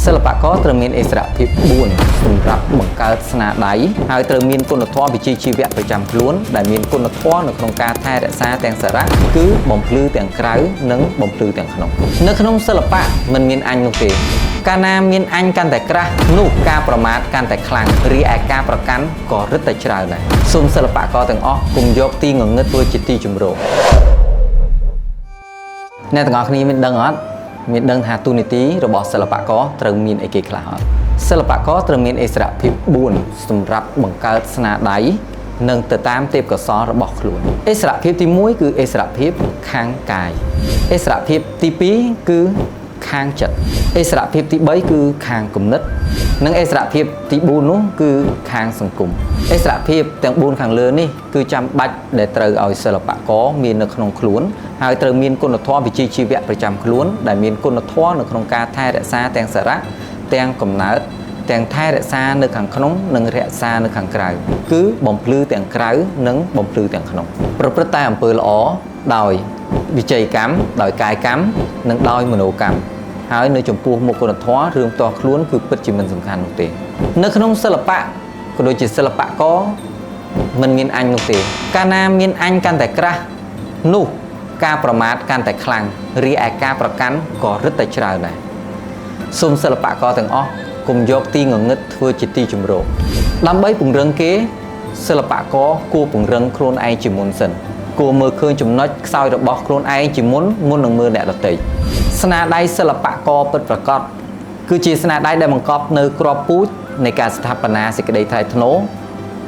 សិល្បករត្រូវមានឥស្សរភាព4សម្រាប់បង្កើតស្នាដៃហើយត្រូវមានគុណធម៌វិជ្ជាជីវៈប្រចាំខ្លួនដែលមានគុណធម៌នៅក្នុងការថែរក្សាទាំងសារៈគឺបំភ្លឺទាំងក្រៅនិងបំភ្លឺទាំងក្នុងនៅក្នុងសិល្បៈមិនមានអញនោះទេកាលណាមានអញកាន់តែក្រាស់នោះការប្រមាថកាន់តែខ្លាំងរីឯការប្រកាន់ក៏រឹតតែច្រើនដែរសូមសិល្បករទាំងអស់កុំយកទីងងឹតធ្វើជាទីជំរកអ្នកទាំងអស់គ្នាមានដឹងអត់មានដឹងថាទូនីតិរបស់សិល្បករត្រូវមានអីគេខ្លះអត់សិល្បករត្រូវមានឥស្សរភាព4សម្រាប់បង្កើតស្នាដៃនិងទៅតាមទេពកោសល្យរបស់ខ្លួនឥស្សរភាពទី1គឺឥស្សរភាពខាងកាយឥស្សរភាពទី2គឺខាងចិត្តឥស្សរភាពទី3គឺខាងគំនិតនិងឥស្សរភាពទី4នោះគឺខាងសង្គមឥស្សរភាពទាំង4ខាងលើនេះគឺចាំបាច់ដែលត្រូវឲ្យសិល្បករមាននៅក្នុងខ្លួនហើយត្រូវមានគុណធម៌វិជ្ជាជីវៈប្រចាំខ្លួនដែលមានគុណធម៌នៅក្នុងការថែរក្សាទាំងសារៈទាំងកំណើតទាំងថែរក្សានៅខាងក្នុងនិងរក្សានៅខាងក្រៅគឺបំភ្លឺទាំងក្រៅនិងបំភ្លឺទាំងក្នុងប្រព្រឹត្តតែអំពើល្អដោយវិច័យកម្មដោយកាយកម្មនិងដោយមនោកម្មហើយនៅចំពោះមុខគុណធម៌រឿងផ្ទាល់ខ្លួនគឺពិតជាមិនសំខាន់នោះទេនៅក្នុងសិល្បៈក៏ដូចជាសិល្បករមិនមានអញនោះទេកាលណាមានអញកាន់តែក្រាស់នោះការប្រមាថកាន់តែខ្លាំងរីឯការប្រកាន់ក៏រឹតតែច្រើនដែរសូមសិល្បករទាំងអស់កុំយកទីងងឹតធ្វើជាទីជំរកដើម្បីពង្រឹងគេសិល្បករគួរពង្រឹងខ្លួនឯងជាមុនសិនគួរមើលឃើញចំណុចខ្សោយរបស់ខ្លួនឯងជាមុននឹងមើលអ្នកដទៃស្នាដៃសិល្បករពិតប្រាកដគឺជាស្នាដៃដែលបង្កប់នៅក្របពូជនៃការស្ថាបនាសេចក្តីថ្លៃថ្នូរ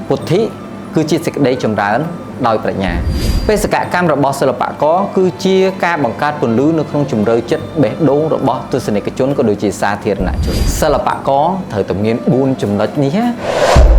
ពុទ្ធិគឺជាសេចក្តីចម្រើនដោយប្រាជ្ញាបេសកកម្មរបស់សិល្បករគឺជាការបង្កើតពន្លឺនៅក្នុងជំរឿចិត្តបេះដូងរបស់ទស្សនិកជនក៏ដូចជាសាធារណជនសិល្បករត្រូវតែមាន4ចំណុចនេះណា